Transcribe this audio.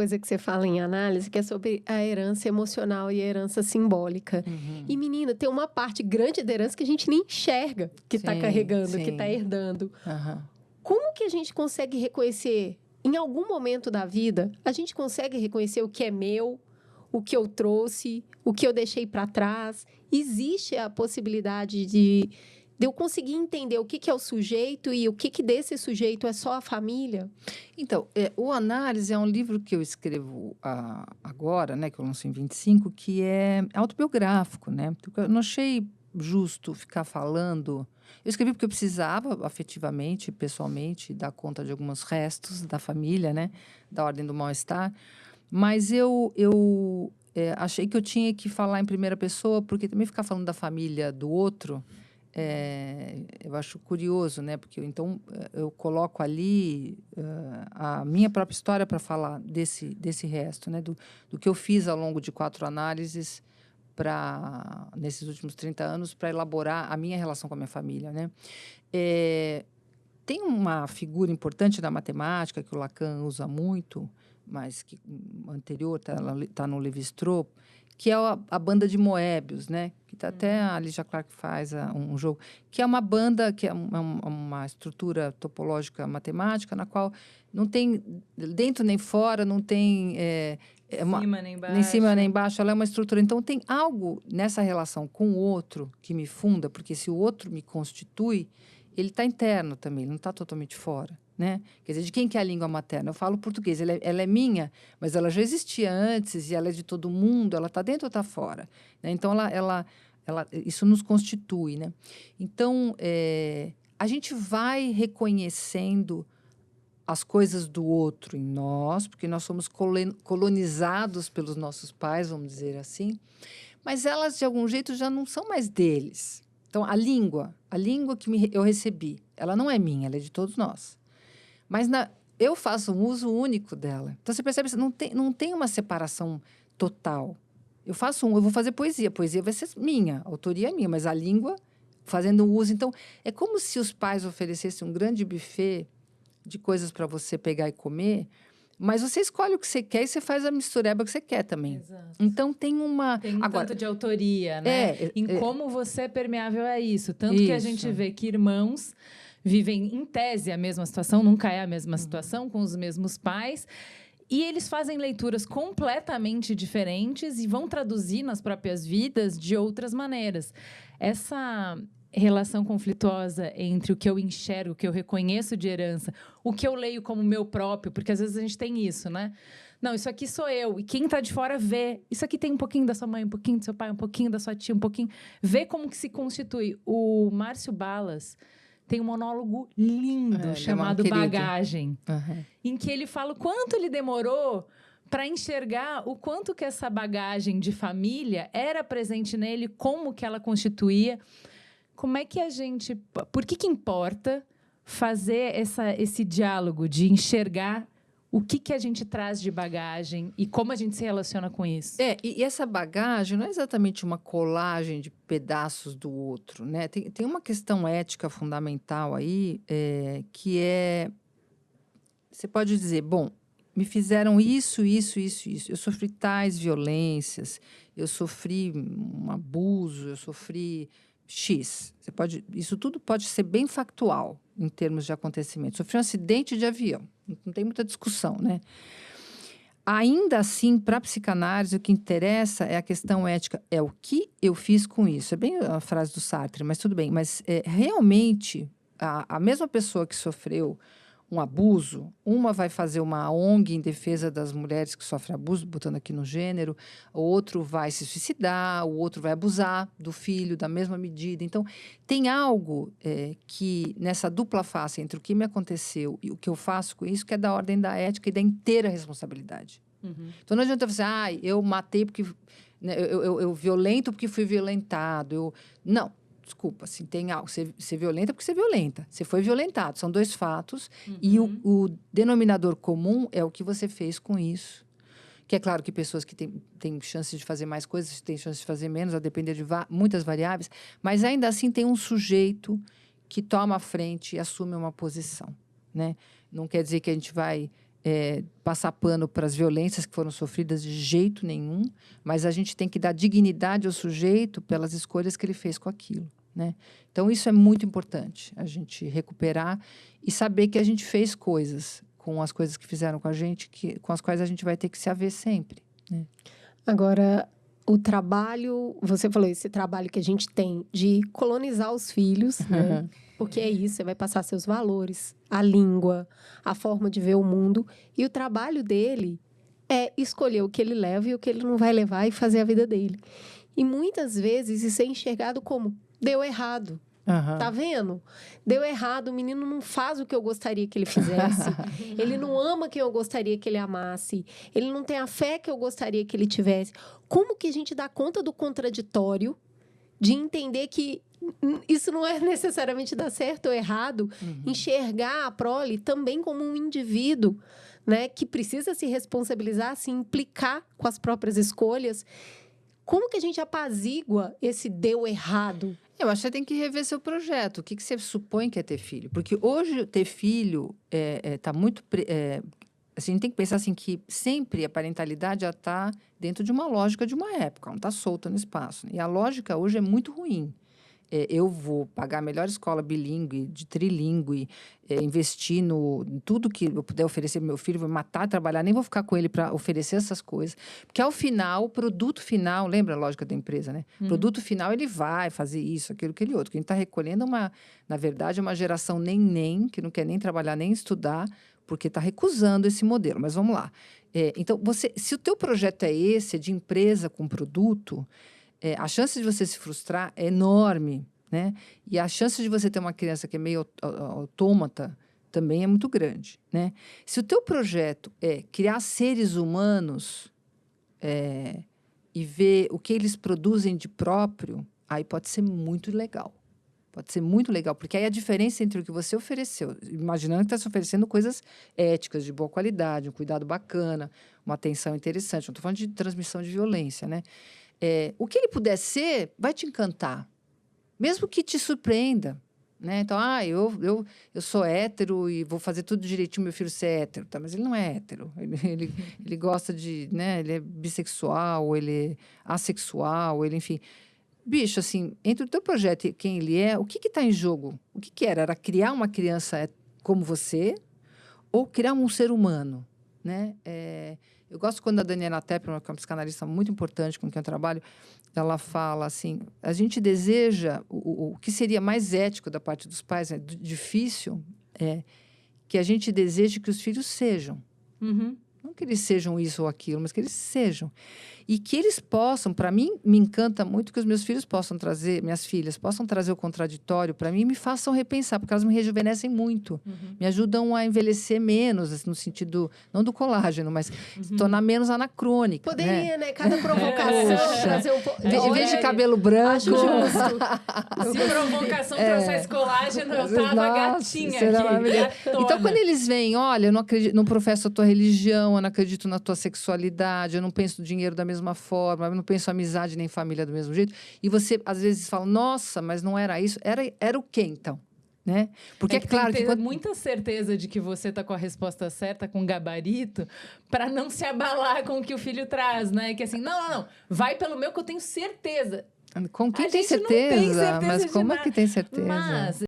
coisa que você fala em análise, que é sobre a herança emocional e a herança simbólica. E, menina, tem uma parte grande da herança que a gente nem enxerga que está Sim, carregando, que está sim. herdando. Aham. Como que a gente consegue reconhecer, em algum momento da vida, a gente consegue reconhecer o que é meu, o que eu trouxe, o que eu deixei para trás? Existe a possibilidade de eu conseguir entender o que é o sujeito e o que desse sujeito é só a família? Então, o Análise é um livro que eu escrevo agora, né, que eu lanço em 25, que é autobiográfico, né? Porque eu não achei justo ficar falando. Eu escrevi porque eu precisava, afetivamente, pessoalmente, dar conta de alguns restos da família, né? Da ordem do mal-estar. Mas eu achei que eu tinha que falar em primeira pessoa, porque também ficar falando da família do outro, eu acho curioso, né? Porque então eu coloco ali a minha própria história para falar desse resto, né? Do que eu fiz ao longo de 4 análises nesses últimos 30 anos para elaborar a minha relação com a minha família, né? Tem uma figura importante da matemática que o Lacan usa muito, mas que anterior tá no Lévi-Strauss, que é a banda de Moebius, né? Que tá até a Alicia Clark faz um jogo, que é uma banda que é uma estrutura topológica matemática na qual não tem dentro nem fora, não tem Cima nem nem cima nem baixo. embaixo, ela é uma estrutura. Então tem algo nessa relação com o outro que me funda, porque se o outro me constitui, ele está interno também, ele não está totalmente fora, né? Quer dizer, de quem que é a língua materna? Eu falo português, ela é minha, mas ela já existia antes e ela é de todo mundo, ela está dentro ou está fora, né? Então, isso nos constitui, né? Então, a gente vai reconhecendo as coisas do outro em nós, porque nós somos colonizados pelos nossos pais, vamos dizer assim, mas elas, de algum jeito, já não são mais deles. Então, a língua que eu recebi, ela não é minha, ela é de todos nós. Mas eu faço um uso único dela. Então, você percebe que não tem uma separação total. Eu vou fazer poesia. A poesia vai ser minha, a autoria é minha, mas a língua, fazendo um uso. Então, é como se os pais oferecessem um grande buffet de coisas para você pegar e comer, mas você escolhe o que você quer e você faz a mistureba que você quer também. Exato. Então, tem uma... Tem um Agora, tanto de autoria, né? Em como você é permeável a isso. Tanto que a gente vê que irmãos vivem, em tese, a mesma situação, nunca é a mesma situação, com os mesmos pais, e eles fazem leituras completamente diferentes e vão traduzir nas próprias vidas de outras maneiras. Essa relação conflituosa entre o que eu enxergo, o que eu reconheço de herança, o que eu leio como meu próprio, porque às vezes a gente tem isso, né? Não, isso aqui sou eu, e quem está de fora vê. Isso aqui tem um pouquinho da sua mãe, um pouquinho do seu pai, um pouquinho da sua tia, um pouquinho... Vê como que se constitui. O Márcio Balas tem um monólogo lindo chamado Bagagem, em que ele fala o quanto ele demorou para enxergar o quanto que essa bagagem de família era presente nele, como que ela constituía. Como é que a gente... Por que importa fazer esse diálogo de enxergar o que a gente traz de bagagem e como a gente se relaciona com isso? E essa bagagem não é exatamente uma colagem de pedaços do outro, né? Tem uma questão ética fundamental aí, que é... Você pode dizer, bom, me fizeram isso, isso, isso, isso. Eu sofri tais violências, eu sofri um abuso, eu sofri X. Isso tudo pode ser bem factual em termos de acontecimento. Sofri um acidente de avião, não tem muita discussão, né? Ainda assim, para a psicanálise, o que interessa é a questão ética. É o que eu fiz com isso. É bem a frase do Sartre, mas tudo bem. Mas realmente, a mesma pessoa que sofreu um abuso, uma vai fazer uma ONG em defesa das mulheres que sofrem abuso, botando aqui no gênero, o outro vai se suicidar, o outro vai abusar do filho da mesma medida. Então, tem algo que, nessa dupla face entre o que me aconteceu e o que eu faço com isso, que é da ordem da ética e da inteira responsabilidade. Então, não adianta você, eu matei porque... Né, eu violento porque fui violentado. Não. Desculpa, assim, tem algo. Você violenta porque você violenta. Você foi violentado. São 2 fatos. E o denominador comum é o que você fez com isso. Que é claro que pessoas que têm chances de fazer mais coisas, têm chances de fazer menos, a depender de muitas variáveis. Mas, ainda assim, tem um sujeito que toma a frente e assume uma posição, né? Não quer dizer que a gente vai passar pano para as violências que foram sofridas de jeito nenhum, mas a gente tem que dar dignidade ao sujeito pelas escolhas que ele fez com aquilo, né? Então, isso é muito importante, a gente recuperar e saber que a gente fez coisas com as coisas que fizeram com a gente, com as quais a gente vai ter que se haver sempre, né? Agora, o trabalho, você falou, esse trabalho que a gente tem de colonizar os filhos, né? Porque é isso, você vai passar seus valores, a língua, a forma de ver o mundo. E o trabalho dele é escolher o que ele leva e o que ele não vai levar e fazer a vida dele. E muitas vezes isso é enxergado como deu errado. Tá vendo? Deu errado, o menino não faz o que eu gostaria que ele fizesse. Ele não ama quem eu gostaria que ele amasse. Ele não tem a fé que eu gostaria que ele tivesse. Como que a gente dá conta do contraditório, de entender que isso não é necessariamente dar certo ou errado, enxergar a prole também como um indivíduo, né, que precisa se responsabilizar, se implicar com as próprias escolhas. Como que a gente apazigua esse deu errado? Eu acho que você tem que rever seu projeto. O que você supõe que é ter filho? Porque hoje ter filho está muito... assim, a gente tem que pensar assim, que sempre a parentalidade já está dentro de uma lógica de uma época, não está solta no espaço. E a lógica hoje é muito ruim. Eu vou pagar a melhor escola bilíngue, de trilíngue, investir em tudo que eu puder oferecer para meu filho, vou matar, trabalhar, nem vou ficar com ele para oferecer essas coisas. Porque, ao final, o produto final... Lembra a lógica da empresa, né? O produto final, ele vai fazer isso, aquilo, aquele outro. O que a gente está recolhendo, na verdade, uma geração nem, que não quer nem trabalhar, nem estudar, porque está recusando esse modelo. Mas vamos lá. Então, se o teu projeto é esse, de empresa com produto... a chance de você se frustrar é enorme, né? E a chance de você ter uma criança que é meio autômata também é muito grande, né? Se o teu projeto é criar seres humanos e ver o que eles produzem de próprio, aí pode ser muito legal. Pode ser muito legal, porque aí a diferença entre o que você ofereceu, imaginando que está se oferecendo coisas éticas, de boa qualidade, um cuidado bacana, uma atenção interessante. Não estou falando de transmissão de violência, né? O que ele puder ser, vai te encantar. Mesmo que te surpreenda, né? Então, eu sou hétero e vou fazer tudo direitinho meu filho ser hétero. Tá? Mas ele não é hétero. Ele gosta de... né? Ele é bissexual, ele é assexual, enfim... Bicho, assim, entre o teu projeto e quem ele é, o que está em jogo? O que era? Era criar uma criança como você ou criar um ser humano, né? Eu gosto quando a Daniela Tepperman, que é uma psicanalista muito importante com quem eu trabalho, ela fala assim, a gente deseja, o que seria mais ético da parte dos pais, difícil, que a gente deseje que os filhos sejam. Não que eles sejam isso ou aquilo, mas que eles sejam. E que eles possam, para mim, me encanta muito que os meus filhos possam trazer, minhas filhas, possam trazer o contraditório para mim e me façam repensar, porque elas me rejuvenescem muito. Me ajudam a envelhecer menos, assim, no sentido, não do colágeno, mas se tornar menos anacrônica. Poderia, né? Cada provocação trazer um pouco... Em vez de cabelo branco... Acho justo. Se provocação trouxesse colágeno, eu tava gatinha aqui. Então, quando eles vêm, olha, eu não acredito, não professo a tua religião, eu não acredito na tua sexualidade, eu não penso no dinheiro da mesma forma, eu não penso amizade nem família do mesmo jeito. E você, às vezes, fala, nossa, mas não era isso. Era o quê, então? Né? Porque é claro tem que... muita certeza de que você tá com a resposta certa, com gabarito, para não se abalar com o que o filho traz, né? Que assim, não, vai pelo meu que eu tenho certeza. Com quem tem certeza? Não tem certeza mas como nada. é que tem certeza? Mas